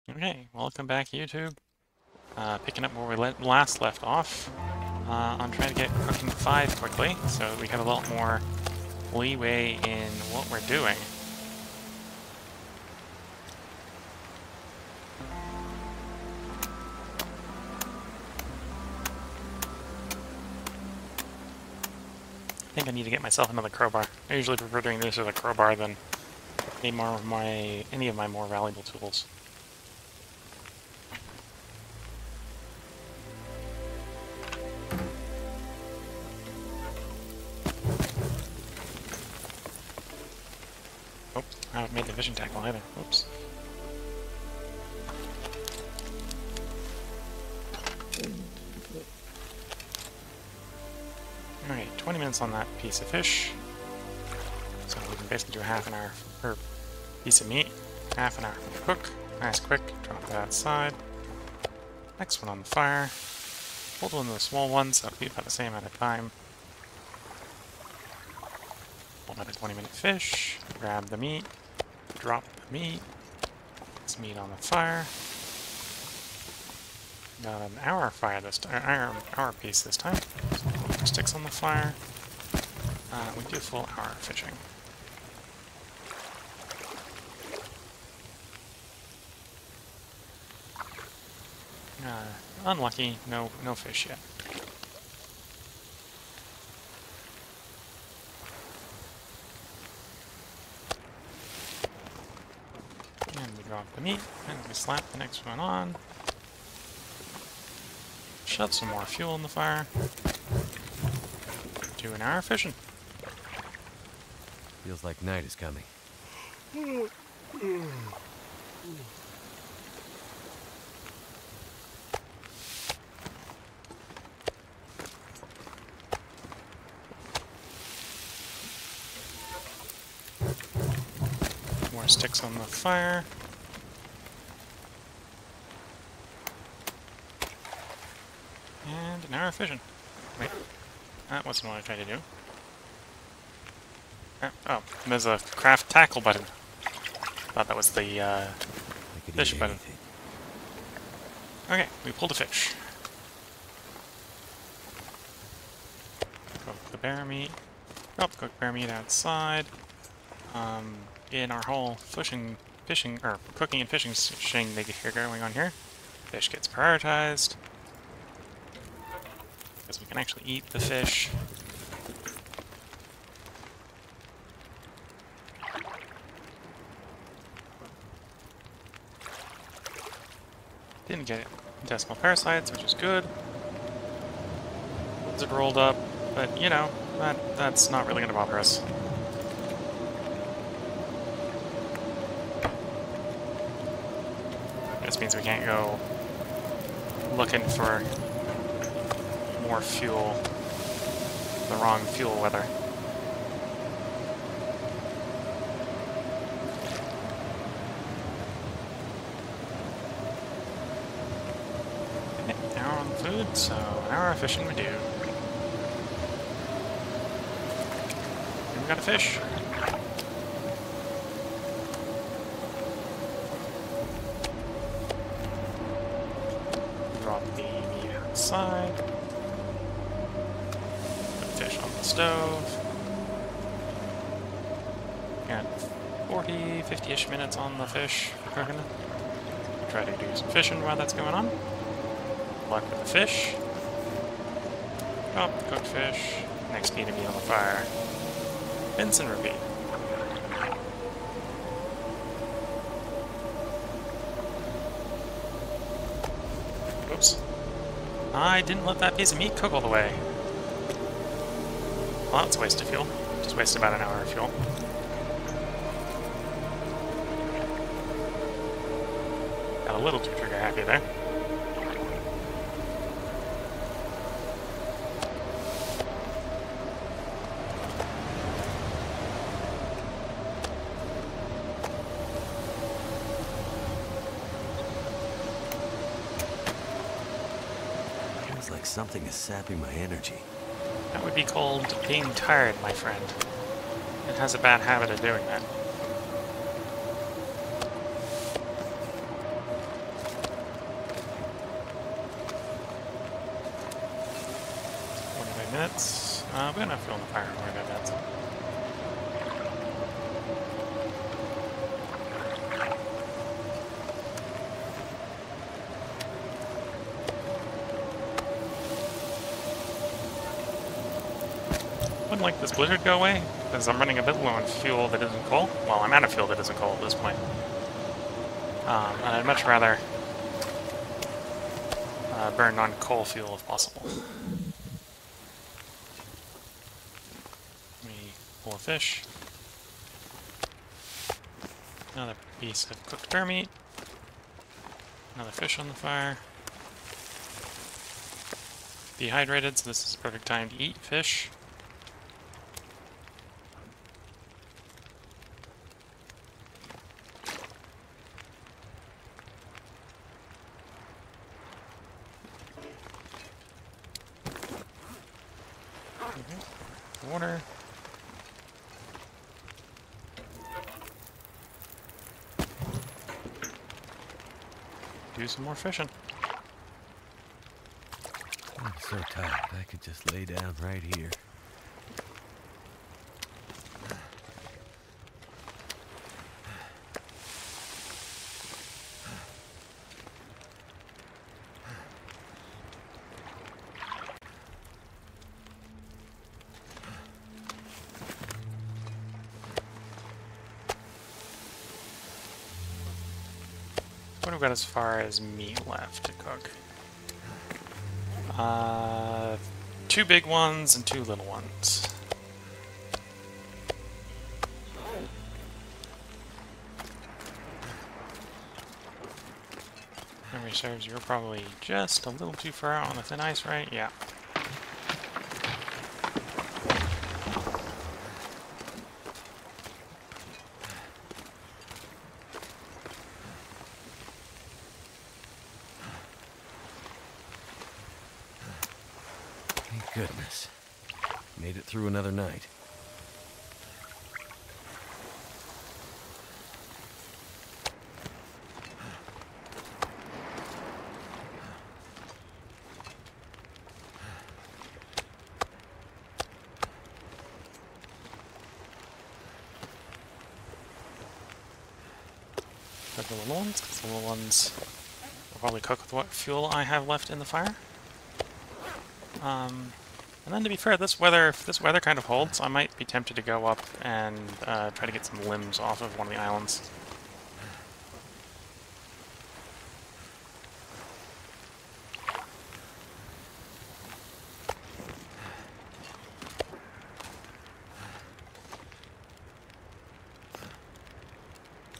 Okay, welcome back YouTube. Picking up where we last left off on trying to get Cooking 5 quickly, so we have a lot more leeway in what we're doing. I think I need to get myself another crowbar. I usually prefer doing this with a crowbar than any of my more valuable tools. Oh, I haven't made the vision tackle either. Oops. Alright, 20 minutes on that piece of fish. So we can basically do half an hour per piece of meat. Half an hour for the cook. Nice quick, drop that outside. Next one on the fire. Hold one of the small ones, that'll be about the same amount of time. Another 20-minute fish. Grab the meat. Drop the meat. This meat on the fire. Got an hour fire this time, hour piece this time. So sticks on the fire. We do a full hour fishing. Unlucky, no fish yet. And we drop the meat, and we slap the next one on. Shove some more fuel in the fire. Do an hour fishing. Feels like night is coming. More sticks on the fire. And an hour fishing. Wait, that wasn't what I tried to do. Oh, there's a craft tackle button. Thought that was the fish button. Okay, we pulled a fish. Cook the bear meat. Oh, cook bear meat outside. In our whole cooking and fishing thing they get going on here, fish gets prioritized because we can actually eat the fish. Didn't get intestinal parasites, which is good. Lizard rolled up, but you know, that's not really going to bother us. This means we can't go looking for more fuel, the wrong fuel weather. An hour on food, so an hour of fishing we do. And we got a fish. Drop the meat outside. Put the fish on the stove. Got 40, 50-ish minutes on the fish for cooking. Try to do some fishing while that's going on. Luck with the fish. Drop the cooked fish. Next piece of meat on the fire. Rinse and repeat. Oops. I didn't let that piece of meat cook all the way. Well, that's a waste of fuel. Just wasted about an hour of fuel. Got a little too trigger happy there. Like something is sapping my energy. That would be called being tired, my friend. It has a bad habit of doing that. minutes. We got enough fuel in the fire. We're good, that's. Wouldn't like this blizzard go away, because I'm running a bit low on fuel that isn't coal. Well, I'm out of fuel that isn't coal at this point. And I'd much rather burn non-coal fuel if possible. Let me pull a fish. Another piece of cooked bear meat. Another fish on the fire. Dehydrated, so this is a perfect time to eat fish. Water. Do some more fishing. I'm so tired. I could just lay down right here. What have we got as far as meat left to cook? 2 big ones and 2 little ones. Memory serves, you're probably just a little too far out on the thin ice, right? Yeah. Thank goodness. Made it through another night. Cook the little ones, because the little ones will probably cook with what fuel I have left in the fire. And then to be fair, if this weather kind of holds, I might be tempted to go up and try to get some limbs off of one of the islands.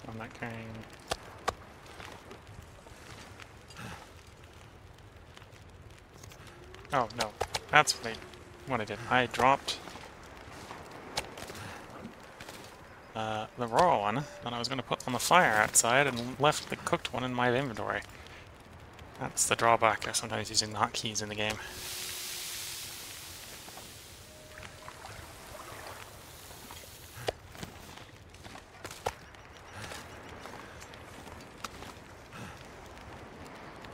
I'm not carrying... Oh, no. That's what I did. I dropped the raw one that I was going to put on the fire outside and left the cooked one in my inventory. That's the drawback of sometimes using the hotkeys in the game.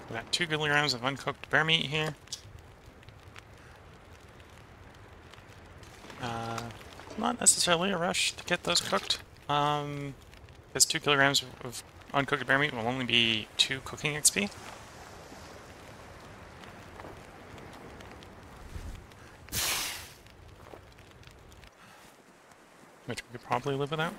We got 2 kilograms of uncooked bear meat here. Not necessarily a rush to get those cooked. Because 2 kilograms of uncooked bear meat will only be 2 cooking XP. Which we could probably live without.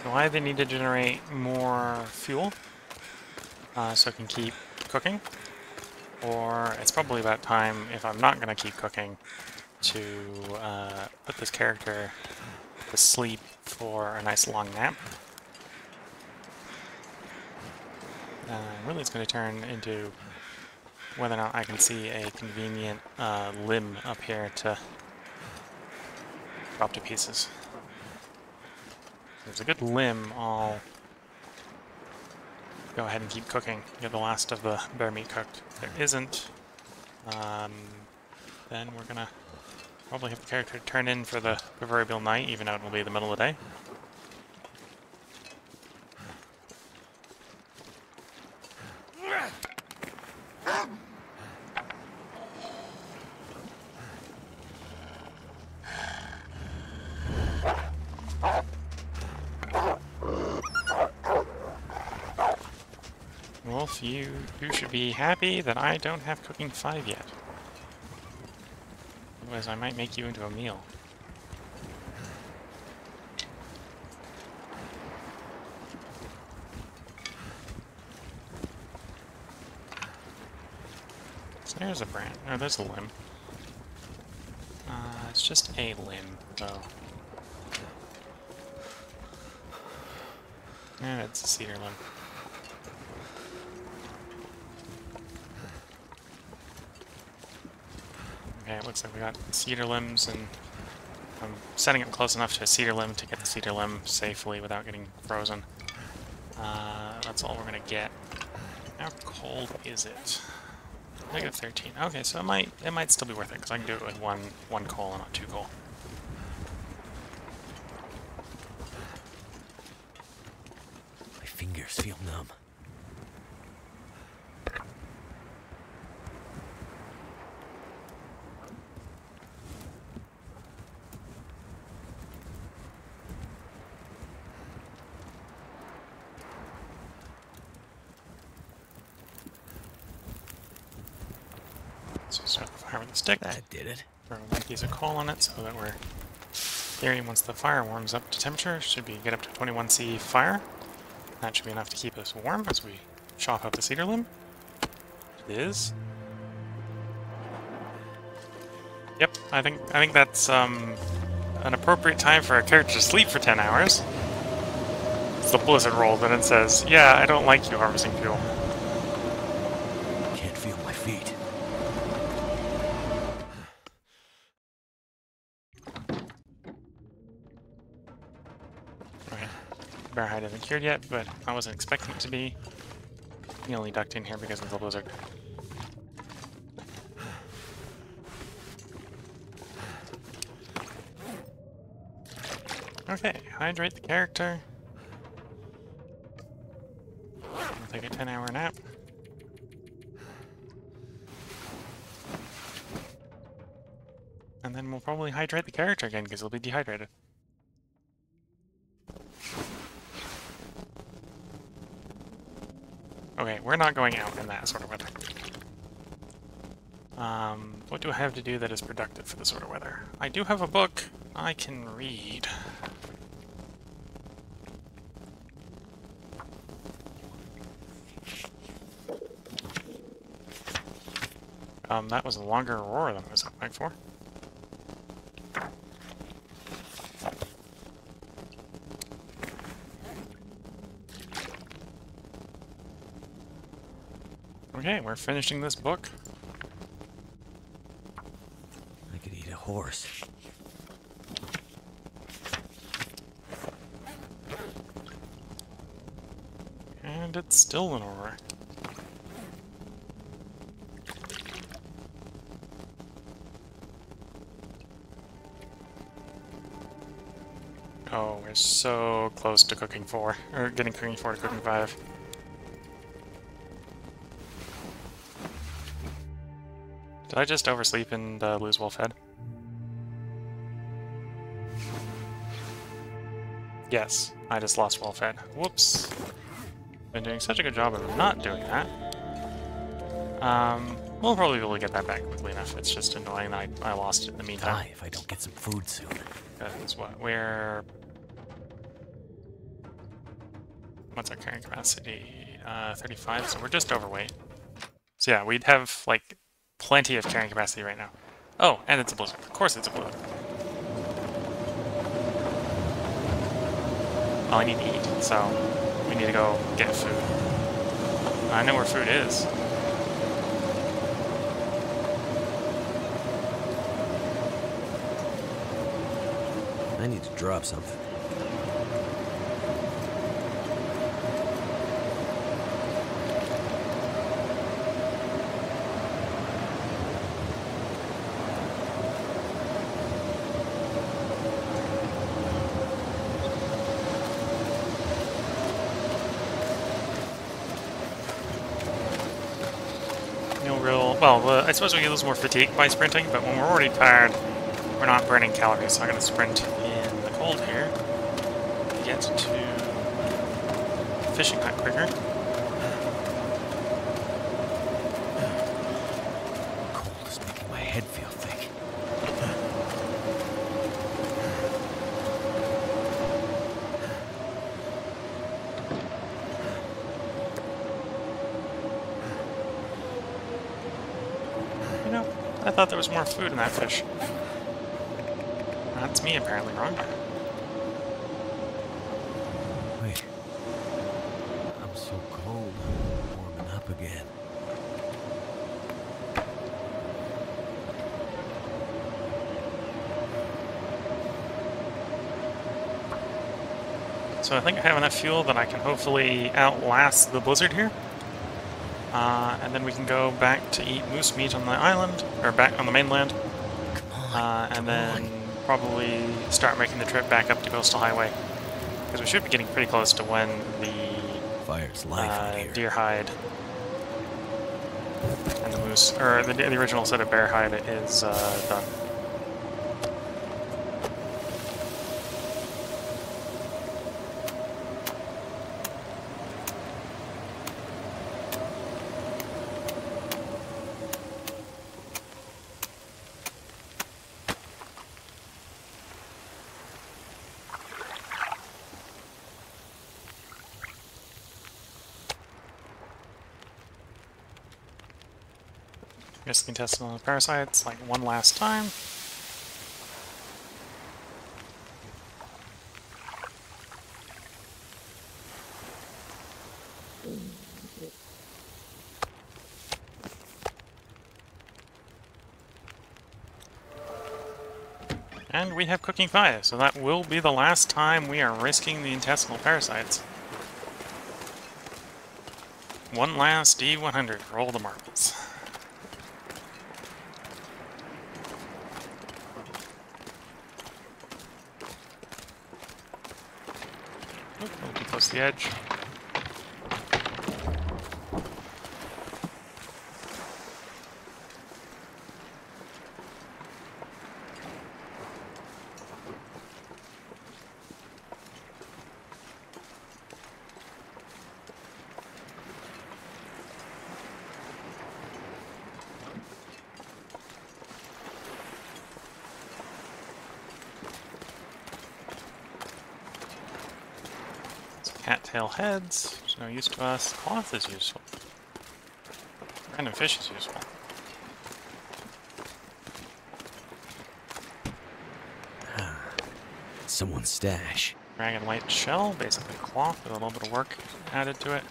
Why they need to generate more fuel, so I can keep cooking, or it's probably about time, if I'm not going to keep cooking, to put this character to sleep for a nice long nap. Really it's going to turn into whether or not I can see a convenient limb up here to drop to pieces. If there's a good limb, I'll go ahead and keep cooking, get the last of the bear meat cooked. If there isn't, then we're gonna probably have the character turn in for the proverbial night, even though it will be the middle of the day. Wolf, you should be happy that I don't have cooking 5 yet. Otherwise I might make you into a meal. So there's a branch. Oh, there's a limb. It's just a limb, though. And it's a cedar limb. Okay, it looks like we got cedar limbs, and I'm setting it close enough to a cedar limb to get the cedar limb safely without getting frozen. That's all we're gonna get. How cold is it? -13. Okay, so it might still be worth it because I can do it with one coal and not 2 coal. My fingers feel numb. So start the fire with the stick. That did it. Throw 1 piece of coal on it so that we're... Theory, once the fire warms up to temperature, should be get up to 21C fire. That should be enough to keep us warm as we chop up the cedar limb. It is. Yep, I think that's an appropriate time for a character to sleep for 10 hours. It's the blizzard roll, then it says, yeah, I don't like you harvesting fuel. Can't feel my feet. Okay, bear hide isn't cured yet, but I wasn't expecting it to be. He only ducked in here because of the blizzard. Okay, hydrate the character. We'll take a 10-hour nap. And then we'll probably hydrate the character again because he'll be dehydrated. Okay, we're not going out in that sort of weather. What do I have to do that is productive for this sort of weather? I do have a book I can read. That was a longer aurora than I was hoping for. Okay, we're finishing this book. I could eat a horse. And it's still an aurora. Oh, we're so close to cooking 4, or getting cooking 4 to cooking 5. Did I just oversleep and lose wolf head? Yes, I just lost wolf head. Whoops. Been doing such a good job of not doing that. We'll probably be able to get that back quickly enough. It's just annoying that I lost it in the meantime. Die if I don't get some food soon. Because what? We're... What's our carrying capacity? 35, so we're just overweight. So yeah, we'd have, like, plenty of carrying capacity right now. Oh, and it's a blizzard. Of course it's a blizzard. Well, I need to eat, so we need to go get food. I know where food is. I need to drop something. No real... Well, I suppose we get a little more fatigue by sprinting, but when we're already tired, we're not burning calories, so I'm going to sprint in the cold here to get to fishing hut quicker. Cold is making my head feel thick. You know, I thought there was more food in that fish. That's me apparently wrong. Wait. I'm so cold. I'm warming up again. So I think I have enough fuel that I can hopefully outlast the blizzard here. And then we can go back to eat moose meat on the island, or back on the mainland. And then probably start making the trip back up to Coastal Highway. Because we should be getting pretty close to when the Fire's life out here. deer hide and the moose, or the original set of bear hide is done. Risk intestinal parasites like one last time. And we have Cooking 5, so that will be the last time we are risking the intestinal parasites. One last D100, roll the marbles. Oop, a little too close to the edge. Cattail heads, there's no use to us. Cloth is useful. Random fish is useful. Someone's stash. Dragon white shell, basically cloth with a little bit of work added to it.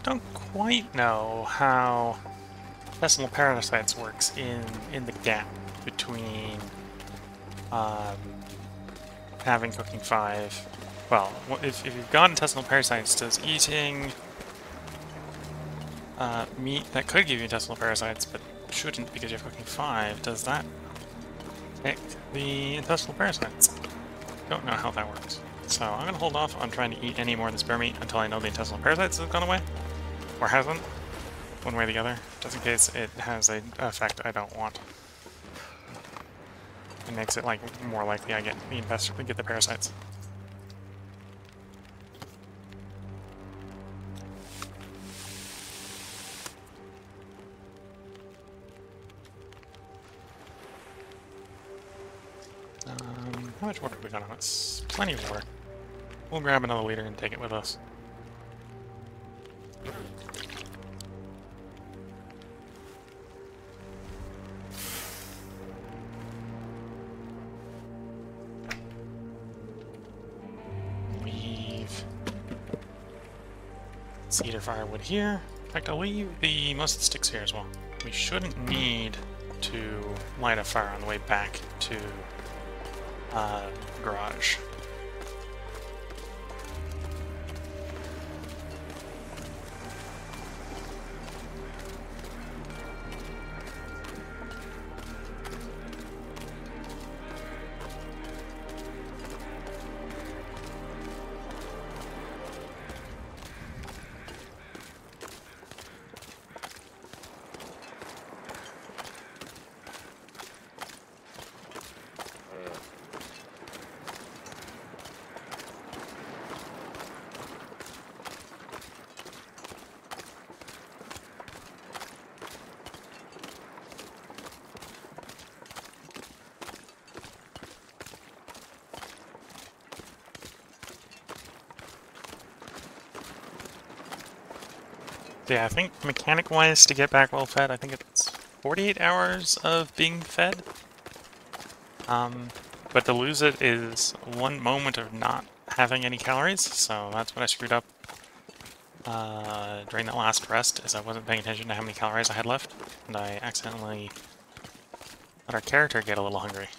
Don't quite know how intestinal parasites works in the gap between having Cooking 5. Well, if you've got intestinal parasites, does eating meat that could give you intestinal parasites but shouldn't because you have Cooking 5, does that pick the intestinal parasites? Don't know how that works. So I'm going to hold off on trying to eat any more of this bear meat until I know the intestinal parasites have gone away. Or hasn't. One way or the other. Just in case it has an effect I don't want. It makes it like more likely I get the investor to get the parasites. How much water have we got on us? Plenty of water. We'll grab another liter and take it with us. Leave cedar firewood here. In fact, I'll leave most of the sticks here as well. We shouldn't need to light a fire on the way back to garage. Yeah, I think mechanic-wise, to get back well fed, I think it's 48 hours of being fed. But to lose it is one moment of not having any calories, so that's what I screwed up during that last rest, is I wasn't paying attention to how many calories I had left, and I accidentally let our character get a little hungry.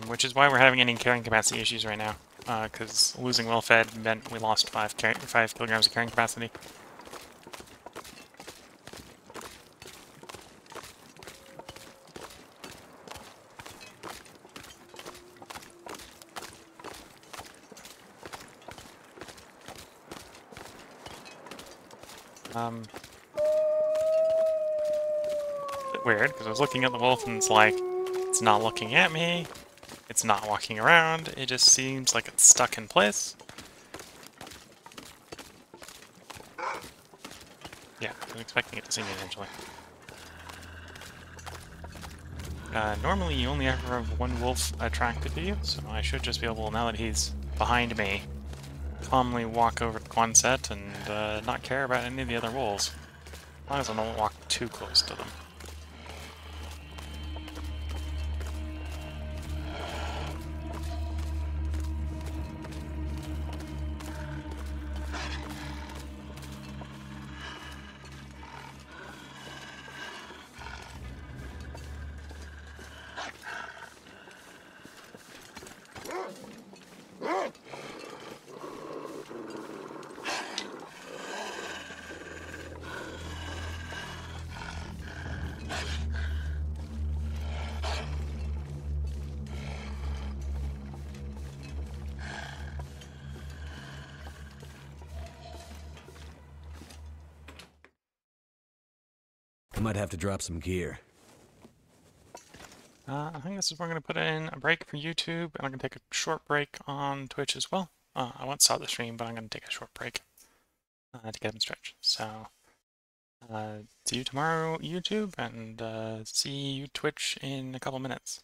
Which is why we're having any carrying capacity issues right now, because losing well-fed meant we lost 5 kilograms of carrying capacity. Bit weird, because I was looking at the wolf and it's like, it's not looking at me. It's not walking around, it just seems like it's stuck in place. Yeah, I'm expecting it to see me eventually. Normally you only ever have one wolf attracted to you, so I should just be able, now that he's behind me, calmly walk over to Quonset and not care about any of the other wolves. As long as I don't walk too close to them. I might have to drop some gear. I think this is where I'm going to put in a break for YouTube, and I'm going to take a short break on Twitch as well. I won't stop the stream, but I'm going to take a short break to get up and stretch. So, see you tomorrow, YouTube, and see you Twitch in a couple minutes.